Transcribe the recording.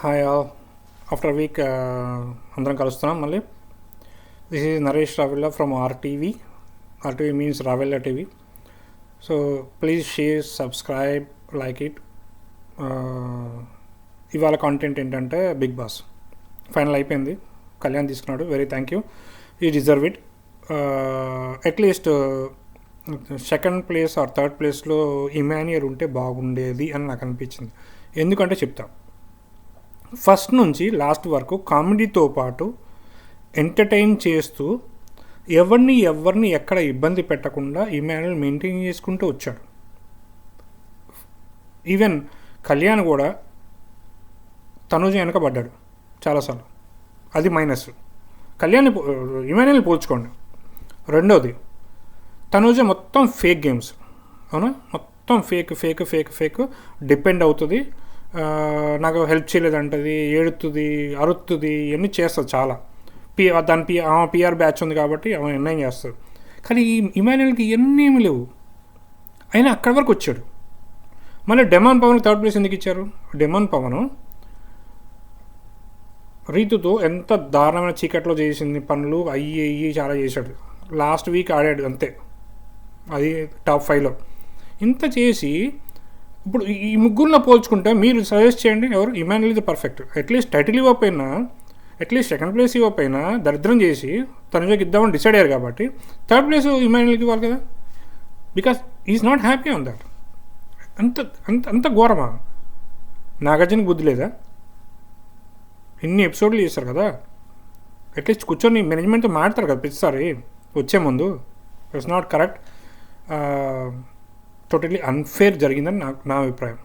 Hi all. After week అందరం కలుస్తున్నాం మళ్ళీ. This is Naresh Ravella from RTV. RTV means Ravella TV. So please share, subscribe, like it. ఇవాళ content ఏంటంటే Bigg Boss final అయిపోయింది. కళ్యాణ్ తీసుకున్నాడు. Very thank you. He deserve it. At least second place or third ప్లేస్లో Emmanuel ఉంటే బాగుండేది అని నాకు అనిపించింది. ఎందుకంటే చెప్తా, ఫస్ట్ నుంచి లాస్ట్ వరకు కామెడీతో పాటు ఎంటర్టైన్ చేస్తూ ఎవరిని ఎక్కడ ఇబ్బంది పెట్టకుండా ఇమాన్యుయల్ మెయింటైన్ చేసుకుంటూ వచ్చాడు. ఈవెన్ కళ్యాణ్ కూడా తనుజ వెనకబడ్డాడు చాలాసార్లు. అది మైనస్. ఇమాన్యుయల్ పోల్చుకోండి. రెండోది, తనుజ మొత్తం ఫేక్ గేమ్స్. అవునా, మొత్తం ఫేక్ డిపెండ్ అవుతుంది. నాకు హెల్ప్ చేయలేదంటది, ఏడుతుంది, అరుస్తుంది, ఇవన్నీ చేస్తుంది చాలా. దాని పిఆర్ బ్యాచ్ ఉంది కాబట్టి ఆమె నిర్ణయం చేస్తుంది. కానీ ఈ ఇమాన్యుయల్కి ఇవన్నీ ఏమీ లేవు. అయినా అక్కడి వరకు వచ్చాడు. మళ్ళీ డెమాన్ పవన్ థర్డ్ ప్లేస్ ఎందుకు ఇచ్చారు? డెమాన్ పవన్ రీతుతో ఎంత దారుణమైన చీకట్లో చేసింది పనులు, అయ్యి చాలా చేశాడు. లాస్ట్ వీక్ ఆడాడు అంతే, అది టాప్ 5లో. ఇంత చేసి ఇప్పుడు ఈ ముగ్గురులో పోల్చుకుంటే మీరు సజెస్ట్ చేయండి ఎవరు? ఇమాన్యుయల్ ఇది పర్ఫెక్ట్. అట్లీస్ట్ టైటిల్ ఇవ్వకపోయినా, అట్లీస్ట్ సెకండ్ ప్లేస్ ఇవ్వకపోయినా దరిద్రం చేసి తనుజకి ఇద్దామని డిసైడ్ అయ్యారు కాబట్టి థర్డ్ ప్లేస్ ఇమాన్యుయల్కి ఇవ్వాలి కదా. Because is not happy on that. అంత అంత అంత ఘోరమా? నాగార్జునకి బుద్ధి లేదా? ఇన్ని ఎపిసోడ్లు చేస్తారు కదా, అట్లీస్ట్ కూర్చొని మేనేజ్మెంట్తో మాట్లాడతారు కదా ప్రతిసారి వచ్చే ముందు. It's not correct. Totally unfair జరిగిందని నా అభిప్రాయం.